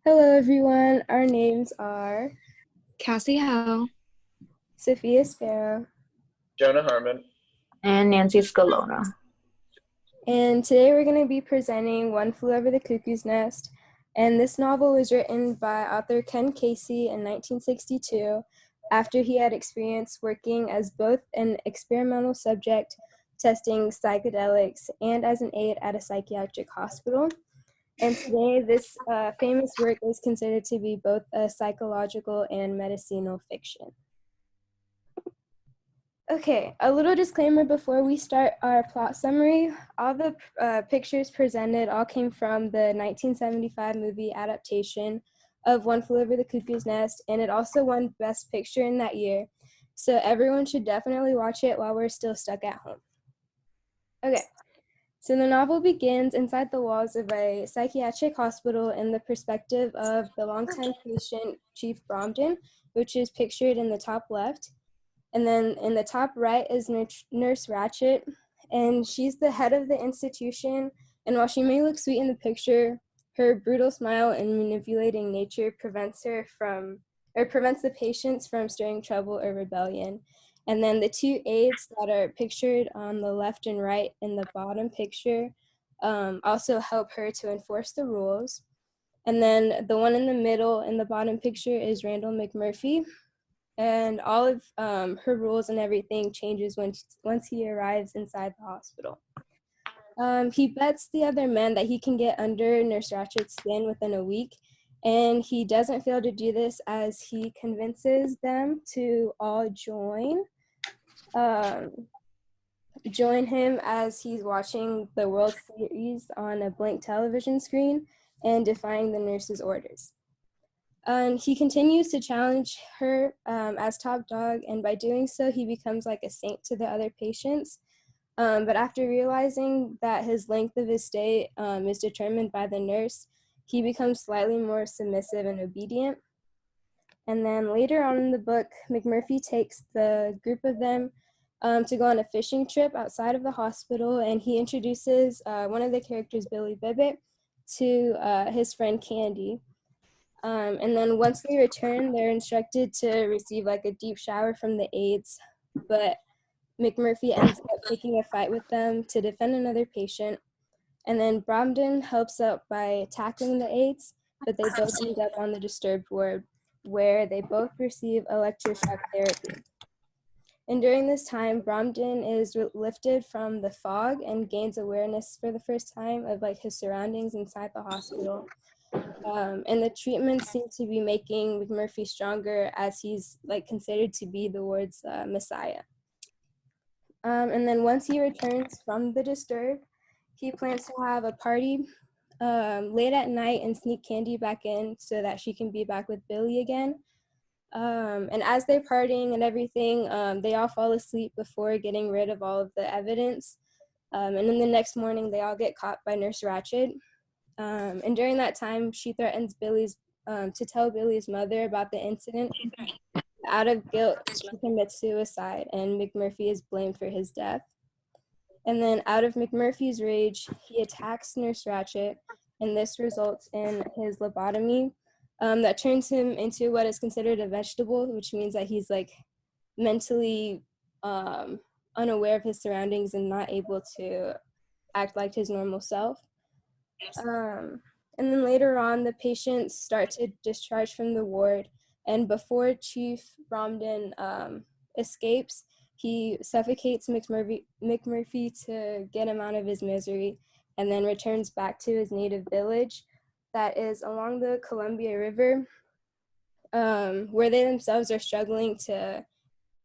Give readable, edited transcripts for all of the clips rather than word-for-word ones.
Hello, everyone. Our names are Cassie Howe. Sophia Sparrow, Jonah Harmon. and Nancy Scalona. and today we're going to be presenting One Flew Over the Cuckoo's Nest. And this novel was written by author Ken Kesey in 1962 after he had experience working as both an experimental subject testing psychedelics and as an aide at a psychiatric hospital. And today, this famous work is considered to be both a psychological and medicinal fiction. Okay, a little disclaimer before we start our plot summary. All the pictures presented all came from the 1975 movie adaptation of One Flew Over the Cuckoo's Nest, and it also won Best Picture in that year. So everyone should definitely watch it while we're still stuck at home. Okay, so the novel begins inside the walls of a psychiatric hospital in the perspective of the longtime patient, Chief Bromden, which is pictured in the top left. And then in the top right is Nurse Ratched, and she's the head of the institution. And while she may look sweet in the picture, her brutal smile and manipulating nature prevents the patients from stirring trouble or rebellion. And then the two aides that are pictured on the left and right in the bottom picture also help her to enforce the rules. And then the one in the middle in the bottom picture is Randall McMurphy, and all of her rules and everything changes once he arrives inside the hospital. He bets the other men that he can get under Nurse Ratchet's skin within a week, and he doesn't fail to do this as he convinces them to all join him as he's watching the World Series on a blank television screen and defying the nurse's orders. He continues to challenge her as top dog, and by doing so, he becomes like a saint to the other patients. But after realizing that his length of his stay is determined by the nurse, he becomes slightly more submissive and obedient. And then later on in the book, McMurphy takes the group of them to go on a fishing trip outside of the hospital, and he introduces one of the characters, Billy Bibbit, to his friend Candy. And then once they return, they're instructed to receive like a deep shower from the aides, but McMurphy ends up picking a fight with them to defend another patient. And then Bromden helps out by tackling the aides, but they both end up on the disturbed ward where they both receive electroshock therapy. And during this time, Bromden is lifted from the fog and gains awareness for the first time of like his surroundings inside the hospital. And the treatments seem to be making McMurphy stronger as he's like considered to be the ward's messiah. And then once he returns from the disturb, he plans to have a party late at night and sneak Candy back in so that she can be back with Billy again. And as they're partying and everything, they all fall asleep before getting rid of all of the evidence. And then the next morning, they all get caught by Nurse Ratched. And during that time, she threatens to tell Billy's mother about the incident. Out of guilt, she commits suicide, and McMurphy is blamed for his death. And then out of McMurphy's rage, he attacks Nurse Ratched, and this results in his lobotomy that turns him into what is considered a vegetable, which means that he's like mentally unaware of his surroundings and not able to act like his normal self. And then later on, the patients start to discharge from the ward, and before Chief Bromden escapes, he suffocates McMurphy to get him out of his misery, and then returns back to his native village that is along the Columbia River, where they themselves are struggling to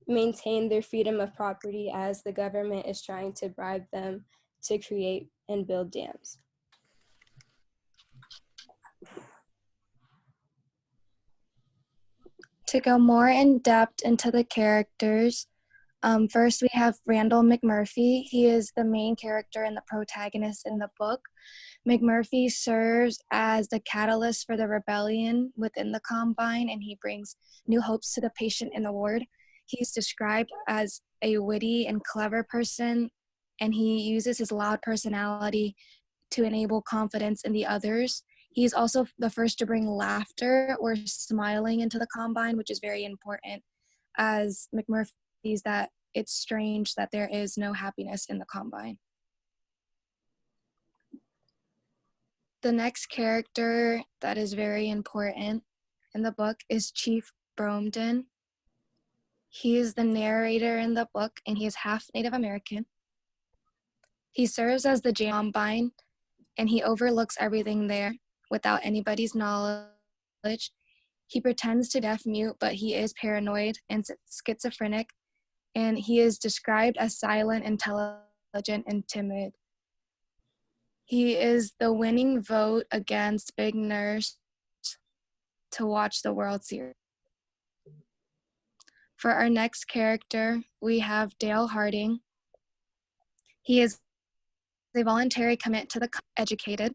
maintain their freedom of property as the government is trying to bribe them to create and build dams. To go more in depth into the characters, first we have Randall McMurphy. He is the main character and the protagonist in the book. McMurphy serves as the catalyst for the rebellion within the Combine, and he brings new hopes to the patient in the ward. He's described as a witty and clever person, and he uses his loud personality to enable confidence in the others. He's also the first to bring laughter or smiling into the Combine, which is very important, as McMurphy sees that it's strange that there is no happiness in the Combine. The next character that is very important in the book is Chief Bromden. He is the narrator in the book, and he is half Native American. He serves as the Combine, and he overlooks everything there without anybody's knowledge. He pretends to deaf mute, but he is paranoid and schizophrenic, and he is described as silent, intelligent, and timid. He is the winning vote against Big Nurse to watch the World Series. For our next character, we have Dale Harding. He is a voluntary commit to the educated.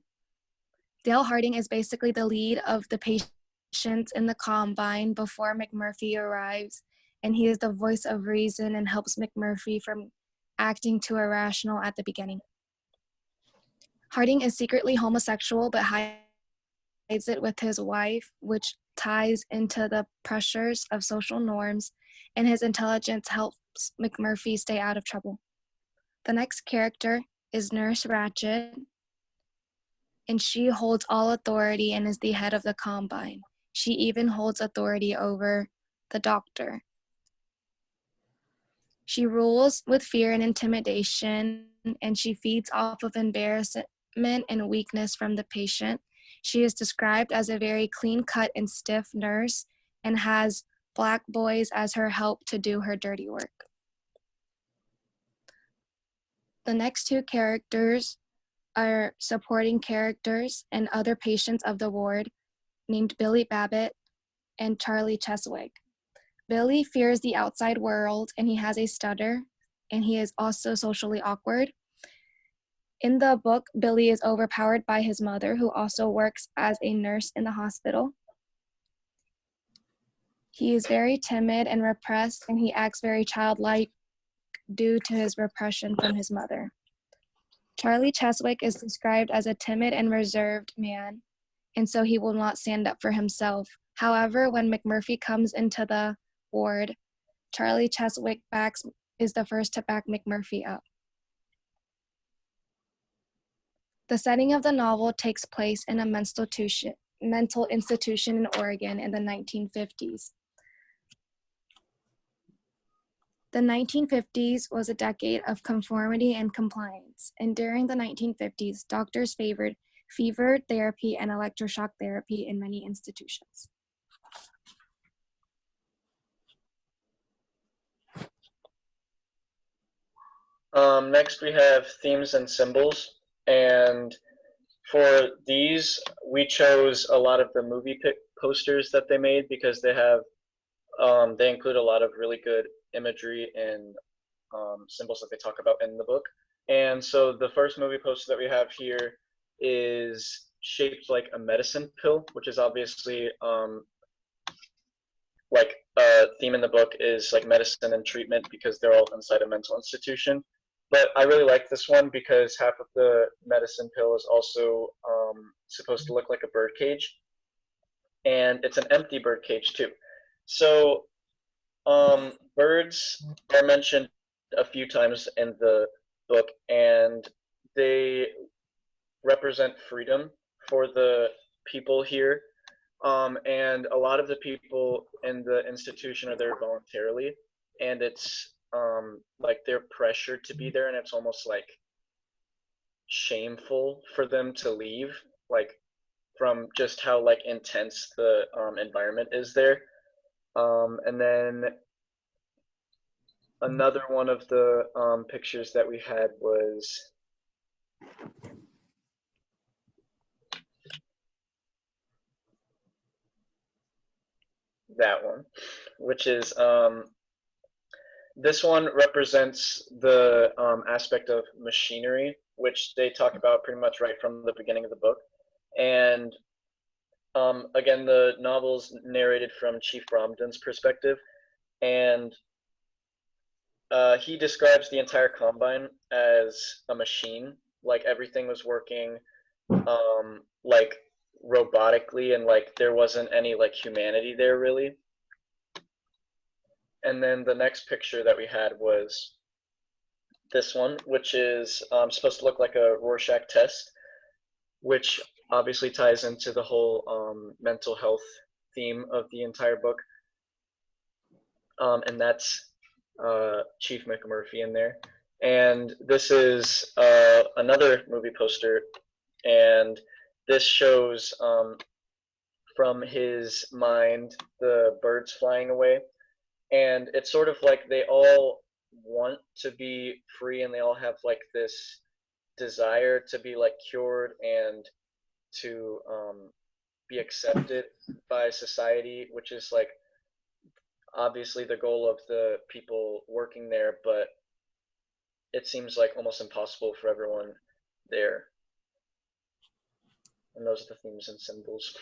Dale Harding is basically the lead of the patients in the Combine before McMurphy arrives, and he is the voice of reason and helps McMurphy from acting too irrational at the beginning. Harding is secretly homosexual but hides it with his wife, which ties into the pressures of social norms, and his intelligence helps McMurphy stay out of trouble. The next character is Nurse Ratched, and she holds all authority and is the head of the Combine. She even holds authority over the doctor. She rules with fear and intimidation, and she feeds off of embarrassment and weakness from the patient. She is described as a very clean-cut and stiff nurse and has black boys as her help to do her dirty work. The next two characters are supporting characters and other patients of the ward named Billy Babbitt and Charlie Cheswick. Billy fears the outside world, and he has a stutter, and he is also socially awkward. In the book, Billy is overpowered by his mother, who also works as a nurse in the hospital. He is very timid and repressed, and he acts very childlike due to his repression from his mother. Charlie Cheswick is described as a timid and reserved man, and so he will not stand up for himself. However, when McMurphy comes into the ward, Charlie Cheswick is the first to back McMurphy up. The setting of the novel takes place in a mental institution in Oregon in the 1950s. The 1950s was a decade of conformity and compliance, and during the 1950s, doctors favored fever therapy and electroshock therapy in many institutions. Next, we have themes and symbols, and for these, we chose a lot of the movie posters that they made because they include a lot of really good imagery and symbols that they talk about in the book. And so the first movie poster that we have here is shaped like a medicine pill, which is obviously like a theme in the book is like medicine and treatment because they're all inside a mental institution. But I really like this one because half of the medicine pill is also supposed to look like a bird cage, and it's an empty bird cage too. So birds are mentioned a few times in the book, and they represent freedom for the people here. And a lot of the people in the institution are there voluntarily, and it's like they're pressured to be there, and it's almost like shameful for them to leave, like from just how like intense the environment is there. And then another one of the pictures that we had was that one, which is this one represents the aspect of machinery, which they talk about pretty much right from the beginning of the book. And again, the novel's narrated from Chief Bromden's perspective, and he describes the entire Combine as a machine, like everything was working like robotically, and like there wasn't any like humanity there really. And then the next picture that we had was this one, which is supposed to look like a Rorschach test, which obviously ties into the whole mental health theme of the entire book. And that's Chief McMurphy in there. And this is another movie poster, and this shows from his mind the birds flying away. And it's sort of like they all want to be free, and they all have like this desire to be like cured and to be accepted by society, which is like obviously the goal of the people working there, but it seems like almost impossible for everyone there. And those are the themes and symbols.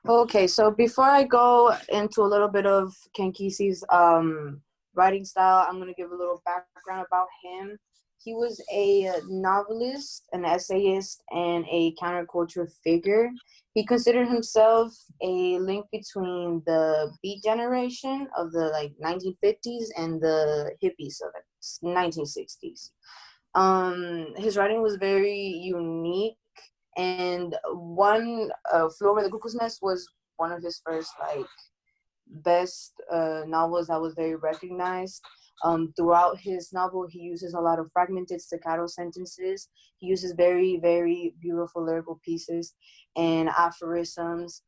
Okay, so before I go into a little bit of Ken Kesey's writing style, I'm going to give a little background about him. He was a novelist, an essayist, and a counterculture figure. He considered himself a link between the Beat generation of the 1950s and the hippies of the 1960s. His writing was very unique, and one Flew Over the Cuckoo's Nest was one of his first best novels that was very recognized. Throughout his novel, he uses a lot of fragmented staccato sentences. He uses very, very beautiful lyrical pieces and aphorisms.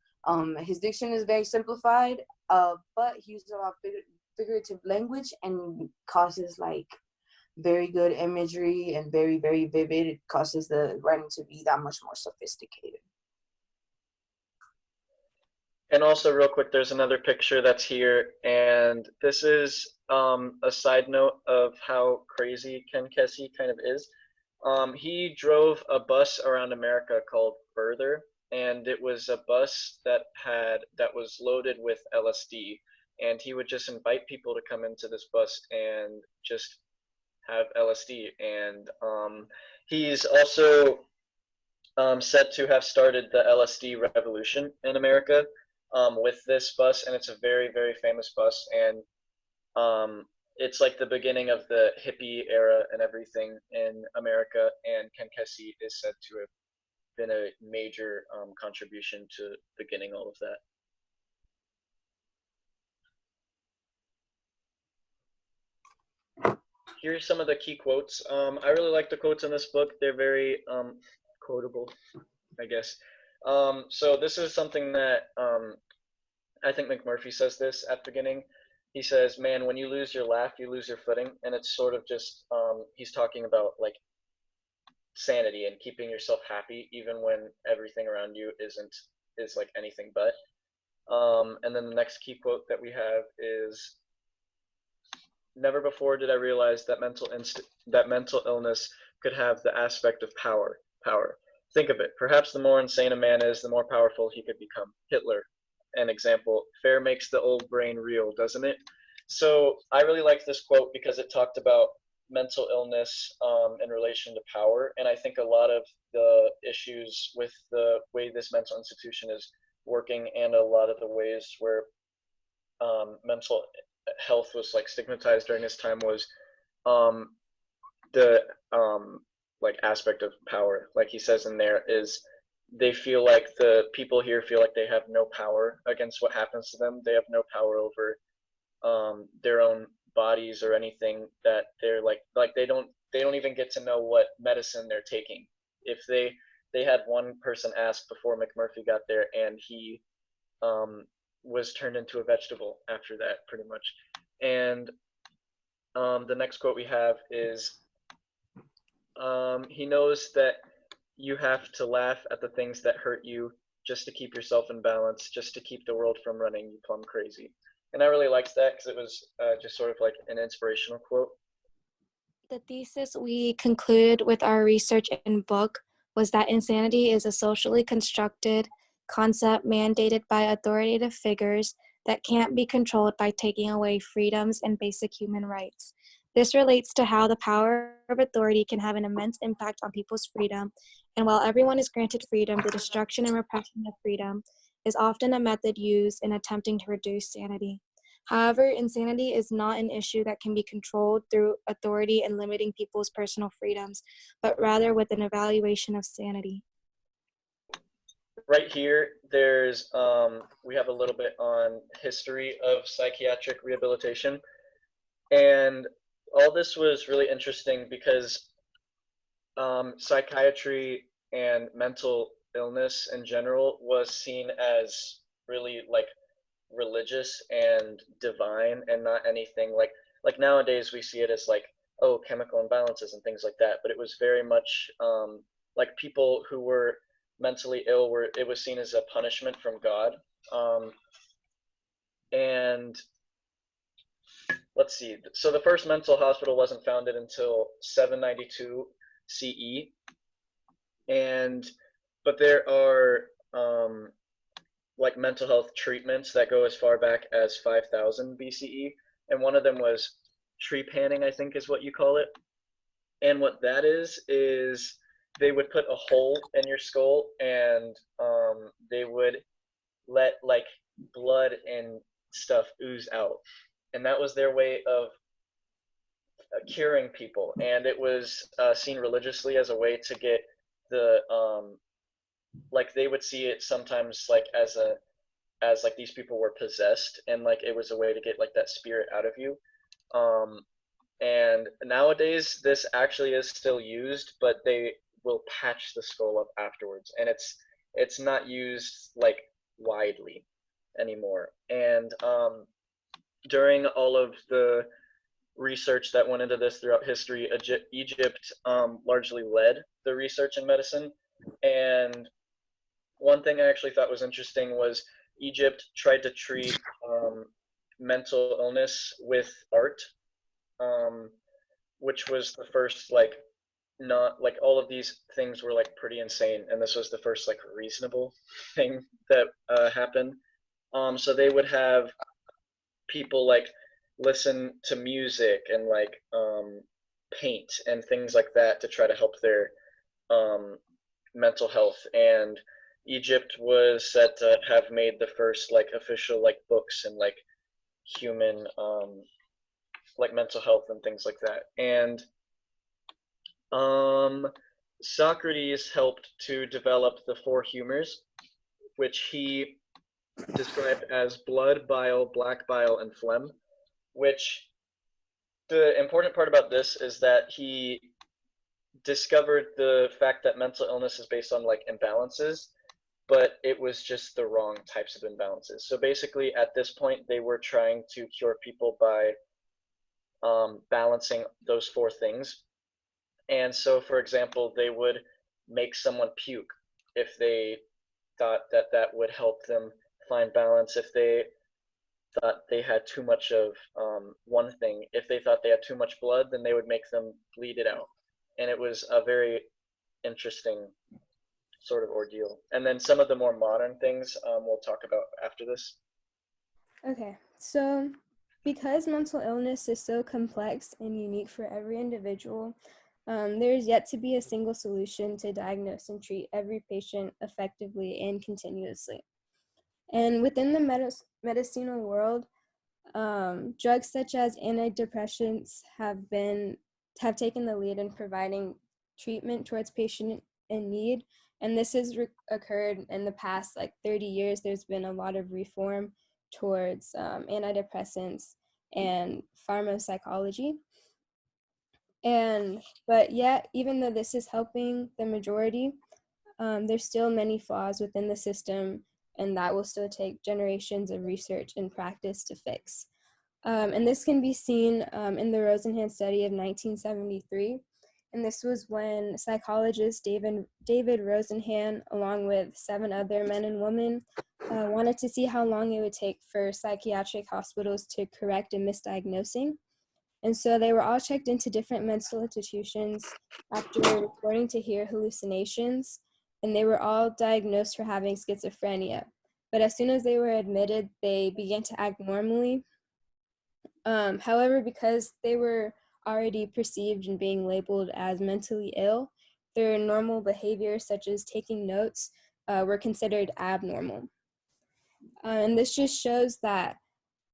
His diction is very simplified, but he uses a lot of figurative language and causes very good imagery and very, very vivid. It causes the writing to be that much more sophisticated. And also, real quick, there's another picture that's here, and this is a side note of how crazy Ken Kesey kind of is. He drove a bus around America called Further, and it was a bus that was loaded with LSD, and he would just invite people to come into this bus and just have LSD. And he's also said to have started the LSD revolution in America with this bus, and it's a very, very famous bus, and it's like the beginning of the hippie era and everything in America, and Ken Kesey is said to have been a major contribution to beginning all of that. Here's some of the key quotes. I really like the quotes in this book. They're very quotable, I guess. So this is something that I think McMurphy says this at the beginning. He says, "Man, when you lose your laugh, you lose your footing," and it's sort of just he's talking about sanity and keeping yourself happy even when everything around you is like anything but. And then the next key quote that we have is, "Never before did I realize that mental illness could have the aspect of power. Think of it. Perhaps the more insane a man is, the more powerful he could become. Hitler, an example. Fair makes the old brain real, doesn't it?" So I really liked this quote because it talked about mental illness in relation to power, and I think a lot of the issues with the way this mental institution is working, and a lot of the ways where mental health was stigmatized during this time, was the aspect of power. Like he says in there, is they feel like the people here feel like they have no power against what happens to them. They have no power over their own bodies or anything, that they're they don't even get to know what medicine they're taking. If they had one person ask before McMurphy got there, and he was turned into a vegetable after that, pretty much. And the next quote we have is, he knows that you have to laugh at the things that hurt you just to keep yourself in balance, just to keep the world from running you plumb crazy. And I really liked that because it was just sort of like an inspirational quote. The thesis we concluded with our research and book was that insanity is a socially constructed concept mandated by authoritative figures that can't be controlled by taking away freedoms and basic human rights. This relates to how the power of authority can have an immense impact on people's freedom, and while everyone is granted freedom, the destruction and repression of freedom is often a method used in attempting to reduce sanity. However, insanity is not an issue that can be controlled through authority and limiting people's personal freedoms, but rather with an evaluation of sanity. Right here, we have a little bit on history of psychiatric rehabilitation. And all this was really interesting because psychiatry and mental illness in general was seen as really like religious and divine and not anything like nowadays we see it as like, oh, chemical imbalances and things like that, but it was very much like people who were mentally ill were, it was seen as a punishment from God. And let's see, so the first mental hospital wasn't founded until 792 CE, but there are like mental health treatments that go as far back as 5000 BCE, and one of them was tree panning, I think is what you call it. And what that is they would put a hole in your skull, and they would let like blood and stuff ooze out, and that was their way of curing people. And it was seen religiously as a way to get the like they would see it sometimes like as like these people were possessed, and like it was a way to get like that spirit out of you. And nowadays this actually is still used, but they will patch the skull up afterwards, and it's not used like widely anymore. And during all of the research that went into this throughout history, Egypt largely led the research in medicine. And one thing I actually thought was interesting was Egypt tried to treat mental illness with art, which was the first like, not like, all of these things were like pretty insane, and this was the first like reasonable thing that happened. So they would have people like listen to music and like paint and things like that to try to help their mental health. And Egypt was said to have made the first like official like books and like human like mental health and things like that. And Socrates helped to develop the four humors, which he described as blood, bile, black bile, and phlegm. Which the important part about this is that he discovered the fact that mental illness is based on like imbalances, but it was just the wrong types of imbalances. So basically at this point they were trying to cure people by balancing those four things. And so, for example, they would make someone puke if they thought that that would help them find balance. If they thought they had too much of one thing, if they thought they had too much blood, then they would make them bleed it out. And it was a very interesting sort of ordeal. And then some of the more modern things we'll talk about after this. Okay, so because mental illness is so complex and unique for every individual, there is yet to be a single solution to diagnose and treat every patient effectively and continuously. And within the medicinal world, drugs such as antidepressants have taken the lead in providing treatment towards patient in need. And this has occurred in the past like 30 years. There's been a lot of reform towards antidepressants and pharmacology. But yet, even though this is helping the majority, there's still many flaws within the system, and that will still take generations of research and practice to fix. And this can be seen in the Rosenhan study of 1973. And this was when psychologist David Rosenhan, along with 7 other men and women, wanted to see how long it would take for psychiatric hospitals to correct a misdiagnosing. And so they were all checked into different mental institutions after reporting to hear hallucinations, and they were all diagnosed for having schizophrenia. But as soon as they were admitted, they began to act normally. However, because they were already perceived and being labeled as mentally ill, their normal behavior, such as taking notes, were considered abnormal. And this just shows that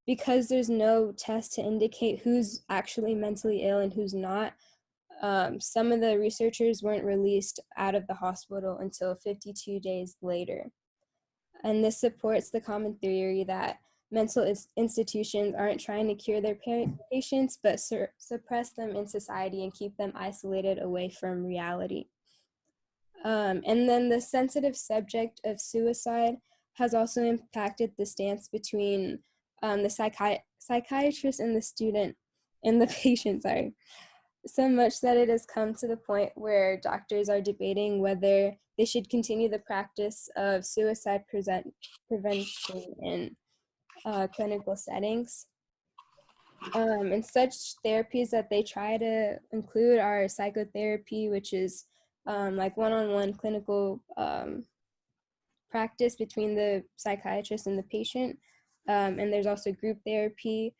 because there's no test to indicate who's actually mentally ill and who's not, some of the researchers weren't released out of the hospital until 52 days later. And this supports the common theory that mental institutions aren't trying to cure their patients, but suppress them in society and keep them isolated away from reality. And then the sensitive subject of suicide has also impacted the stance between the psychiatrist and the student and the patient, sorry. So much that it has come to the point where doctors are debating whether they should continue the practice of suicide prevention in clinical settings. And such therapies that they try to include are psychotherapy, which is like one-on-one clinical practice between the psychiatrist and the patient. And there's also group therapy.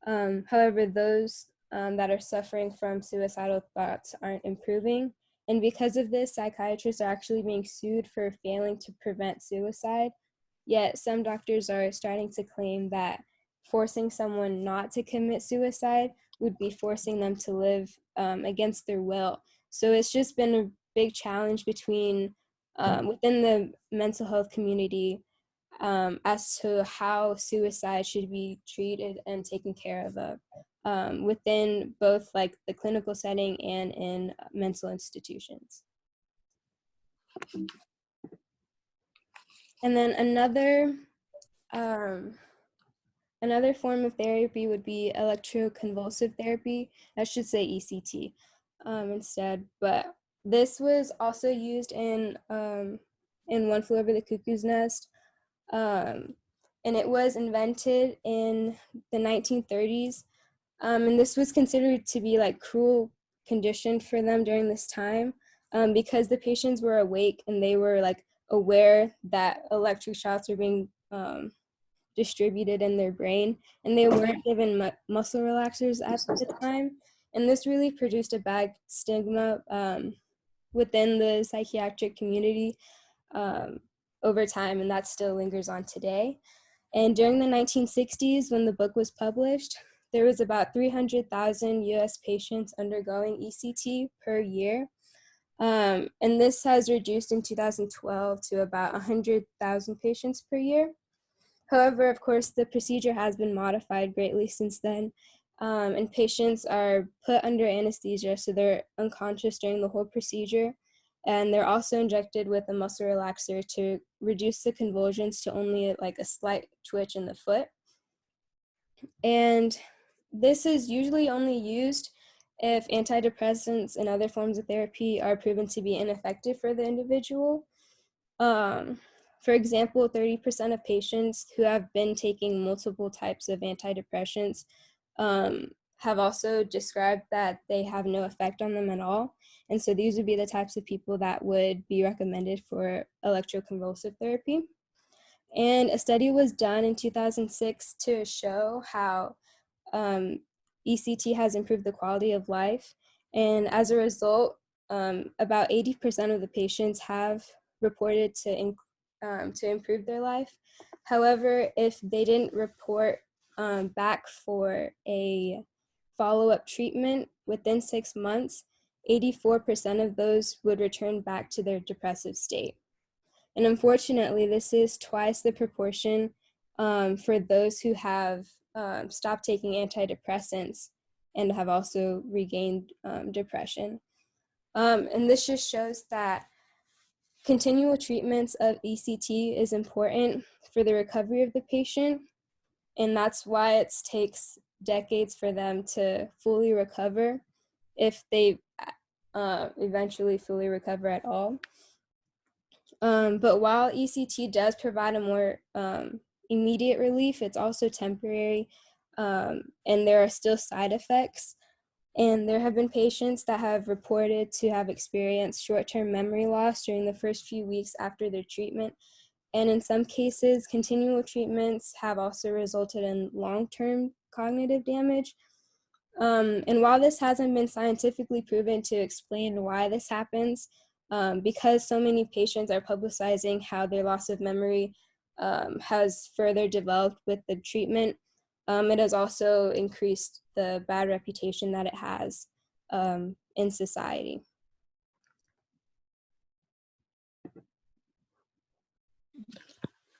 However, those that are suffering from suicidal thoughts aren't improving. And because of this, psychiatrists are actually being sued for failing to prevent suicide. Yet some doctors are starting to claim that forcing someone not to commit suicide would be forcing them to live against their will. So it's just been a big challenge between within the mental health community as to how suicide should be treated and taken care of within both like the clinical setting and in mental institutions. And then another form of therapy would be electroconvulsive therapy. I should say ECT instead. But this was also used in One Flew Over the Cuckoo's Nest. And it was invented in the 1930s. And this was considered to be like cruel condition for them during this time because the patients were awake and they were like aware that electric shocks were being distributed in their brain, and they weren't given muscle relaxers at the time. And this really produced a bad stigma within the psychiatric community over time, and that still lingers on today. And during the 1960s, when the book was published, there was about 300,000 US patients undergoing ECT per year. And this has reduced in 2012 to about 100,000 patients per year. However, of course, the procedure has been modified greatly since then, and patients are put under anesthesia, so they're unconscious during the whole procedure, and they're also injected with a muscle relaxer to reduce the convulsions to only like a slight twitch in the foot. And this is usually only used if antidepressants and other forms of therapy are proven to be ineffective for the individual. For example, 30% of patients who have been taking multiple types of antidepressants have also described that they have no effect on them at all. And so these would be the types of people that would be recommended for electroconvulsive therapy. And a study was done in 2006 to show how ECT has improved the quality of life. And as a result, about 80% of the patients have reported to improve their life. However, if they didn't report back for a follow-up treatment within 6 months, 84% of those would return back to their depressive state. And unfortunately, this is twice the proportion for those who have stopped taking antidepressants and have also regained depression. And this just shows that continual treatments of ECT is important for the recovery of the patient, and that's why it takes decades for them to fully recover, if they eventually fully recover at all. But while ECT does provide a more immediate relief, it's also temporary, and there are still side effects. And there have been patients that have reported to have experienced short-term memory loss during the first few weeks after their treatment. And in some cases, continual treatments have also resulted in long-term cognitive damage. And while this hasn't been scientifically proven to explain why this happens, because so many patients are publicizing how their loss of memory has further developed with the treatment, it has also increased the bad reputation that it has in society.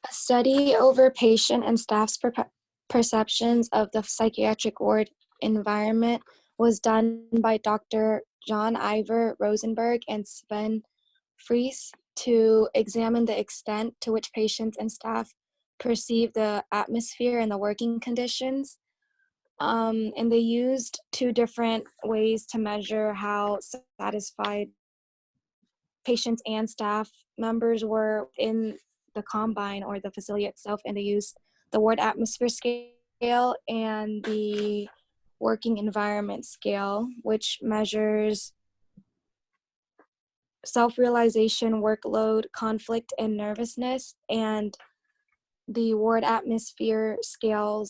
A study over patient and staff's perceptions of the psychiatric ward environment was done by Dr. John Ivor Rosenberg and Sven Fries to examine the extent to which patients and staff perceive the atmosphere and the working conditions. And they used two different ways to measure how satisfied patients and staff members were in the combine or the facility itself, and they used the ward atmosphere scale and the working environment scale, which measures self-realization, workload, conflict, and nervousness. And the ward atmosphere scale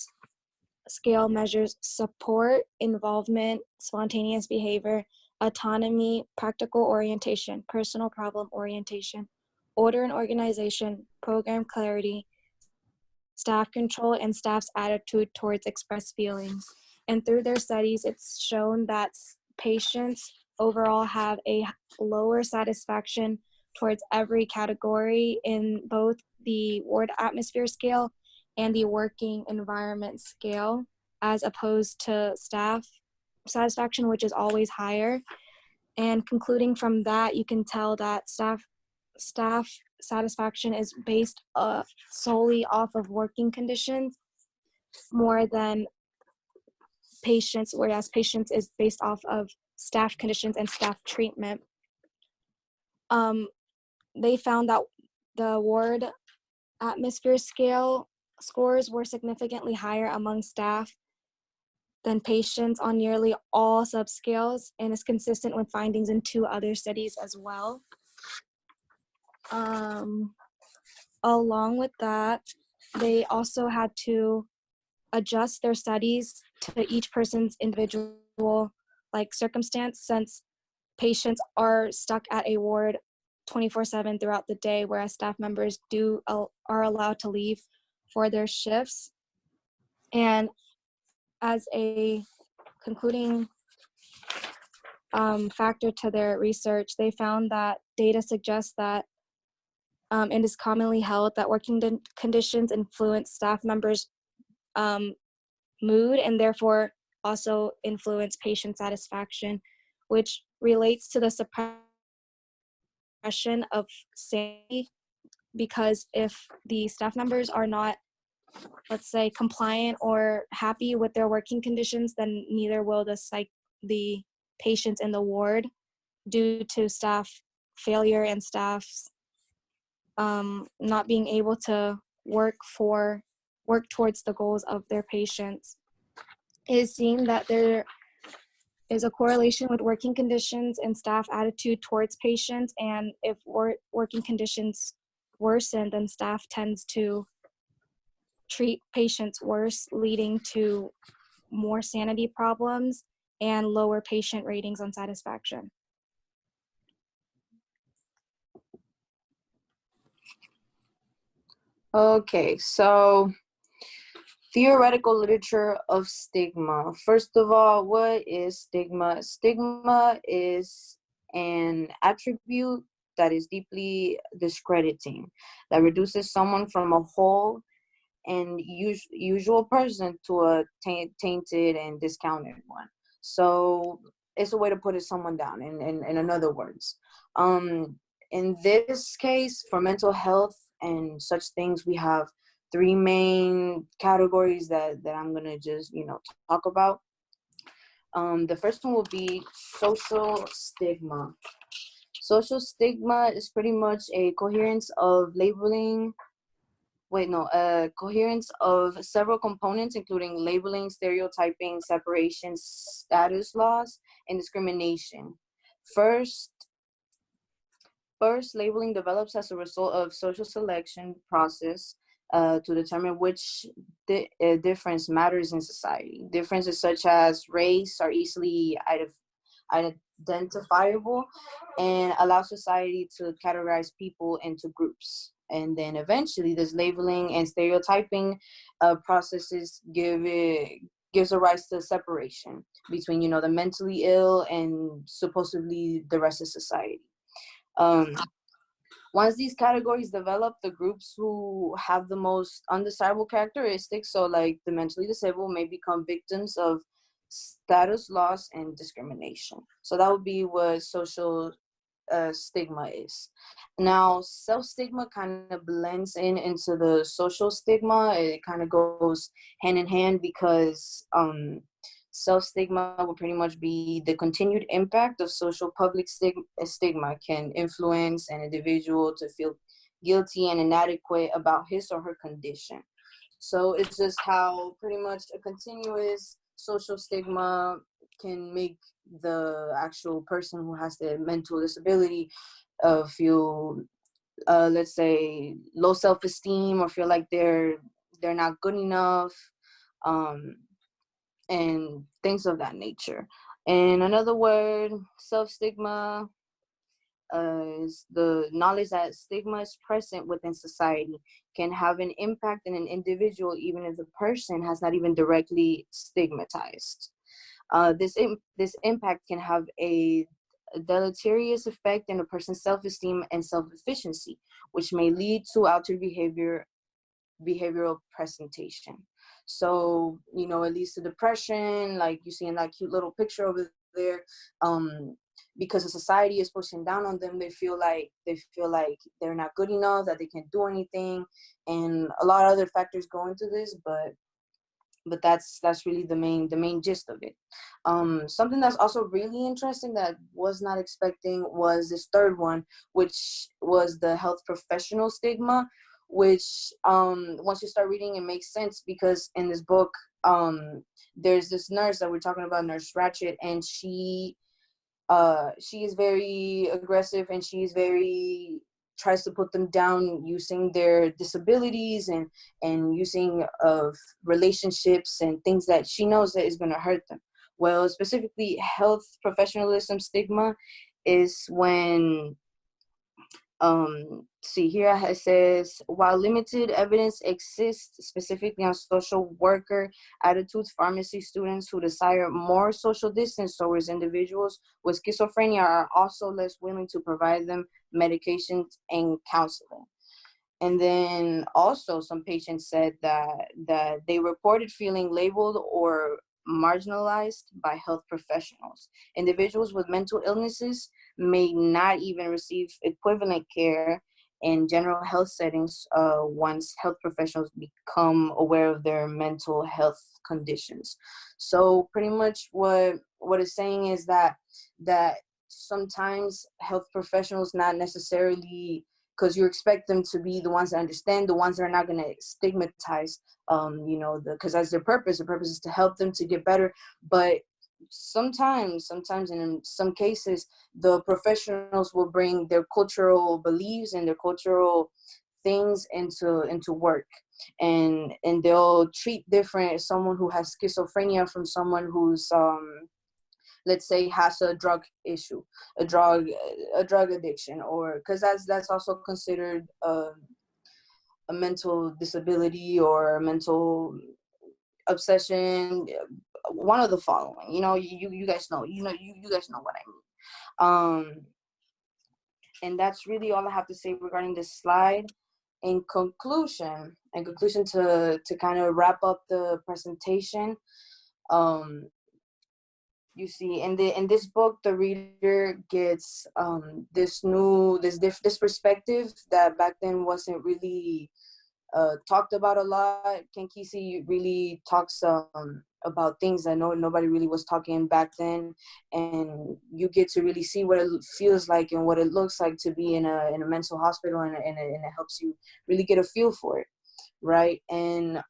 measures support, involvement, spontaneous behavior, autonomy, practical orientation, personal problem orientation, order and organization, program clarity, staff control, and staff's attitude towards expressed feelings. And through their studies, it's shown that patients overall have a lower satisfaction towards every category in both the ward atmosphere scale and the working environment scale, as opposed to staff satisfaction, which is always higher. And concluding from that, you can tell that staff satisfaction is based solely off of working conditions more than patients, whereas patients is based off of staff conditions and staff treatment. They found that the ward atmosphere scale scores were significantly higher among staff than patients on nearly all subscales, and is consistent with findings in two other studies as well. Along with that, they also had to adjust their studies to each person's individual circumstance, since patients are stuck at a ward 24/7 throughout the day, whereas staff members are allowed to leave for their shifts. And as a concluding factor to their research, they found that data suggests that it is commonly held that working conditions influence staff members' mood, and therefore also influence patient satisfaction, which relates to the suppression of sanity, because if the staff members are not, let's say, compliant or happy with their working conditions, then neither will the patients in the ward, due to staff failure and staff's not being able to work towards the goals of their patients. It is seen that there is a correlation with working conditions and staff attitude towards patients, and if working conditions worsen, then staff tends to treat patients worse, leading to more sanity problems and lower patient ratings on satisfaction. Okay, so theoretical literature of stigma. First of all, what is stigma? Stigma is an attribute that is deeply discrediting, that reduces someone from a whole and usual person to a tainted and discounted one. So it's a way to put someone down, in other words. In this case, for mental health and such things, we have three main categories that I'm gonna just talk about. The first one will be social stigma. Social stigma is pretty much a coherence of coherence of several components, including labeling, stereotyping, separation, status loss, and discrimination. First, labeling develops as a result of social selection process to determine which difference matters in society. Differences such as race are easily identifiable and allow society to categorize people into groups. And then eventually, this labeling and stereotyping processes gives a rise to separation between, the mentally ill and supposedly the rest of society. Um, Once these categories develop, the groups who have the most undesirable characteristics, so like the mentally disabled, may become victims of status loss and discrimination. So that would be what social stigma is. Now, self stigma kind of blends into the social stigma. It kind of goes hand in hand because self stigma will pretty much be the continued impact of social public stigma can influence an individual to feel guilty and inadequate about his or her condition. So it's just how pretty much a continuous social stigma can make the actual person who has the mental disability feel, let's say, low self-esteem, or feel like they're not good enough, um, and things of that nature. And another word, self-stigma, is the knowledge that stigma is present within society, can have an impact in an individual even if the person has not even directly stigmatized. This impact can have a deleterious effect in a person's self-esteem and self-efficiency, which may lead to altered behavioral presentation. So, it leads to depression, like you see in that cute little picture over there. Because the society is pushing down on them, they feel like they're not good enough, that they can't do anything, and a lot of other factors go into this, but that's really the main gist of it. Something that's also really interesting that was not expecting was this third one, which was the health professional stigma, which once you start reading, it makes sense, because in this book, there's this nurse that we're talking about, Nurse Ratchet, and she is very aggressive, and she's very tries to put them down using their disabilities and using of relationships and things that she knows that is going to hurt them. Well, specifically, health professionalism stigma is when, see here it says, while limited evidence exists specifically on social worker attitudes, pharmacy students who desire more social distance towards individuals with schizophrenia are also less willing to provide them medications and counseling. And then also some patients said that they reported feeling labeled or marginalized by health professionals. Individuals with mental illnesses may not even receive equivalent care in general health settings once health professionals become aware of their mental health conditions. So pretty much what it's saying is that sometimes health professionals, not necessarily because you expect them to be the ones that understand, the ones that are not going to stigmatize, because that's their purpose. Their purpose is to help them to get better. But sometimes, and in some cases, the professionals will bring their cultural beliefs and their cultural things into work, and they'll treat different someone who has schizophrenia from someone who's let's say has a drug issue, a drug addiction, or because that's also considered a mental disability or a mental obsession, one of the following. You guys know, you guys know what I mean. And that's really all I have to say regarding this slide. In conclusion, to kind of wrap up the presentation, you see in this book, the reader gets this perspective that back then wasn't really talked about a lot. Ken Kesey really talks about things that nobody really was talking back then, and you get to really see what it feels like and what it looks like to be in a mental hospital, and it helps you really get a feel for it, right? And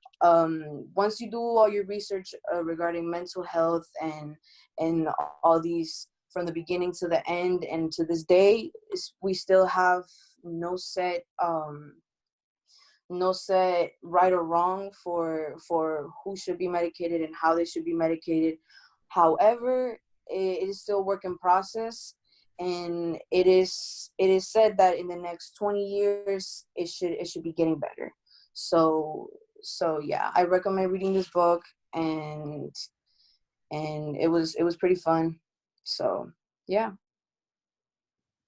once you do all your research regarding mental health and all these from the beginning to the end and to this day, we still have no set no set right or wrong for who should be medicated and how they should be medicated. However, it is still a work in process, and it is said that in the next 20 years it should be getting better. So yeah, I recommend reading this book, and it was pretty fun. So yeah.